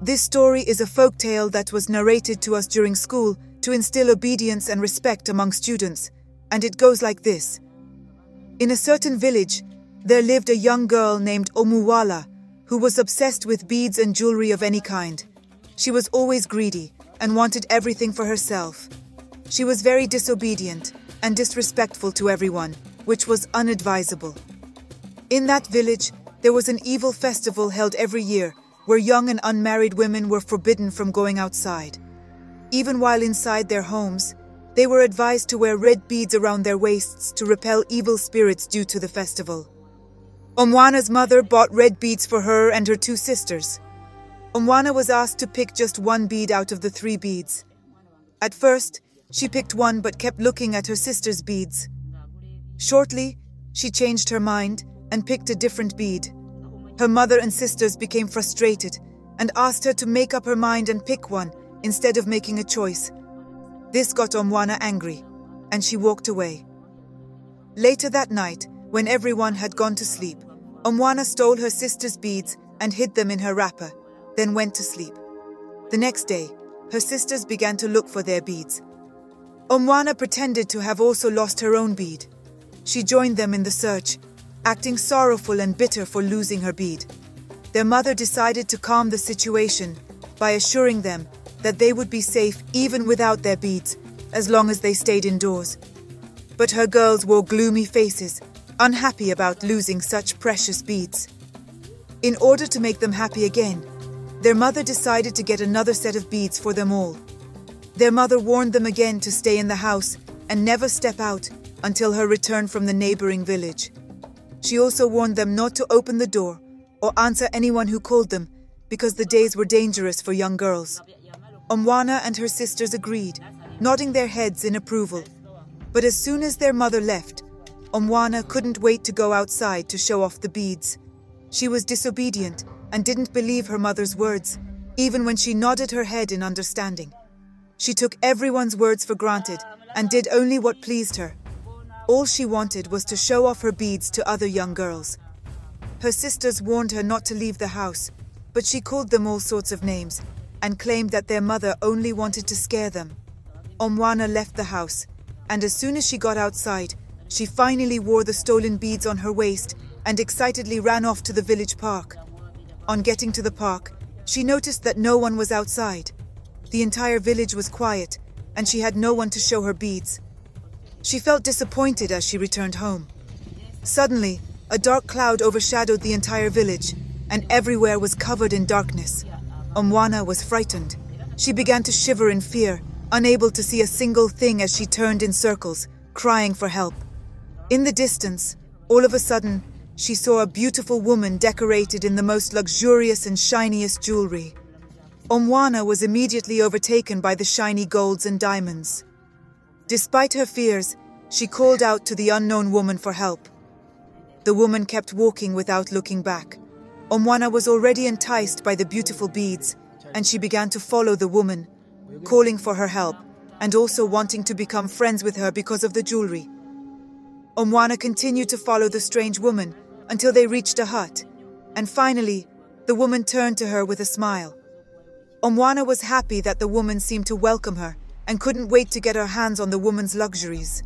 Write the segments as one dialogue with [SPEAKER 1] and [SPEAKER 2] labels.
[SPEAKER 1] This story is a folk tale that was narrated to us during school to instill obedience and respect among students, and it goes like this. In a certain village, there lived a young girl named Omwana, who was obsessed with beads and jewelry of any kind. She was always greedy and wanted everything for herself. She was very disobedient and disrespectful to everyone, which was unadvisable. In that village, there was an evil festival held every year where young and unmarried women were forbidden from going outside. Even while inside their homes, they were advised to wear red beads around their waists to repel evil spirits due to the festival. Omwana's mother bought red beads for her and her 2 sisters. Omwana was asked to pick just 1 bead out of the 3 beads. At first, she picked one but kept looking at her sister's beads. Shortly, she changed her mind and picked a different bead. Her mother and sisters became frustrated and asked her to make up her mind and pick one instead of making a choice. This got Omwana angry, and she walked away. Later that night, when everyone had gone to sleep, Omwana stole her sister's beads and hid them in her wrapper, then went to sleep. The next day, her sisters began to look for their beads. Omwana pretended to have also lost her own bead. She joined them in the search, acting sorrowful and bitter for losing her bead. Their mother decided to calm the situation by assuring them that they would be safe even without their beads, as long as they stayed indoors. But her girls wore gloomy faces, unhappy about losing such precious beads. In order to make them happy again, their mother decided to get another set of beads for them all. Their mother warned them again to stay in the house and never step out until her return from the neighboring village. She also warned them not to open the door or answer anyone who called them because the days were dangerous for young girls. Omwana and her sisters agreed, nodding their heads in approval. But as soon as their mother left, Omwana couldn't wait to go outside to show off the beads. She was disobedient and didn't believe her mother's words, even when she nodded her head in understanding. She took everyone's words for granted and did only what pleased her. All she wanted was to show off her beads to other young girls. Her sisters warned her not to leave the house, but she called them all sorts of names and claimed that their mother only wanted to scare them. Omwana left the house, and as soon as she got outside, she finally wore the stolen beads on her waist and excitedly ran off to the village park. On getting to the park, she noticed that no one was outside. The entire village was quiet, and she had no one to show her beads. She felt disappointed as she returned home. Suddenly, a dark cloud overshadowed the entire village, and everywhere was covered in darkness. Omwana was frightened. She began to shiver in fear, unable to see a single thing as she turned in circles, crying for help. In the distance, all of a sudden, she saw a beautiful woman decorated in the most luxurious and shiniest jewelry. Omwana was immediately overtaken by the shiny golds and diamonds. Despite her fears, she called out to the unknown woman for help. The woman kept walking without looking back. Omwana was already enticed by the beautiful beads, and she began to follow the woman, calling for her help, and also wanting to become friends with her because of the jewelry. Omwana continued to follow the strange woman until they reached a hut, and finally, the woman turned to her with a smile. Omwana was happy that the woman seemed to welcome her and couldn't wait to get her hands on the woman's luxuries.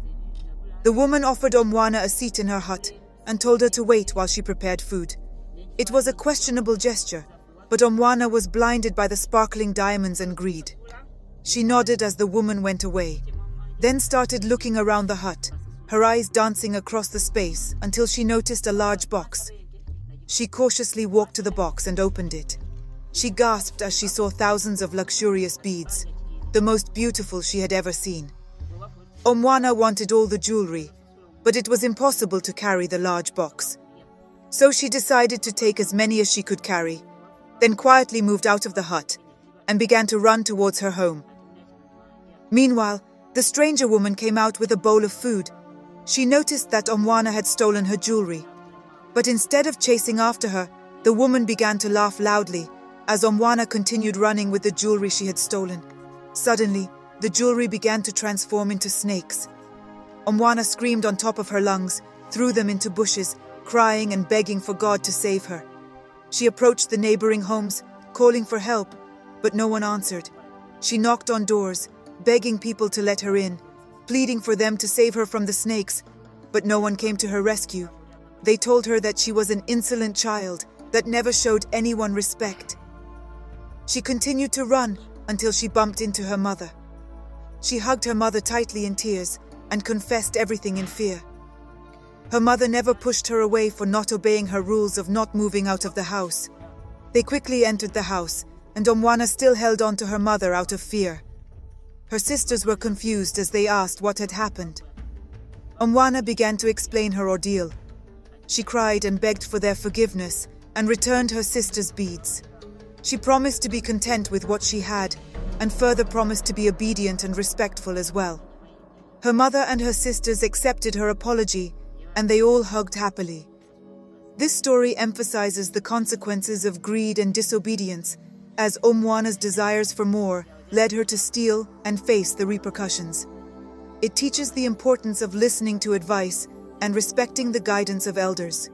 [SPEAKER 1] The woman offered Omwana a seat in her hut and told her to wait while she prepared food. It was a questionable gesture, but Omwana was blinded by the sparkling diamonds and greed. She nodded as the woman went away, then started looking around the hut, her eyes dancing across the space until she noticed a large box. She cautiously walked to the box and opened it. She gasped as she saw thousands of luxurious beads, the most beautiful she had ever seen. Omwana wanted all the jewelry, but it was impossible to carry the large box. So she decided to take as many as she could carry, then quietly moved out of the hut and began to run towards her home. Meanwhile, the stranger woman came out with a bowl of food. She noticed that Omwana had stolen her jewelry, but instead of chasing after her, the woman began to laugh loudly as Omwana continued running with the jewelry she had stolen. Suddenly, the jewelry began to transform into snakes. Omwana screamed on top of her lungs, threw them into bushes, crying and begging for God to save her. She approached the neighboring homes, calling for help, but no one answered. She knocked on doors, begging people to let her in, pleading for them to save her from the snakes, but no one came to her rescue. They told her that she was an insolent child that never showed anyone respect. She continued to run until she bumped into her mother. She hugged her mother tightly in tears and confessed everything in fear. Her mother never pushed her away for not obeying her rules of not moving out of the house. They quickly entered the house, and Omwana still held on to her mother out of fear. Her sisters were confused as they asked what had happened. Omwana began to explain her ordeal. She cried and begged for their forgiveness and returned her sisters' beads. She promised to be content with what she had and further promised to be obedient and respectful as well. Her mother and her sisters accepted her apology and they all hugged happily. This story emphasizes the consequences of greed and disobedience, as Omwana's desires for more led her to steal and face the repercussions. It teaches the importance of listening to advice and respecting the guidance of elders.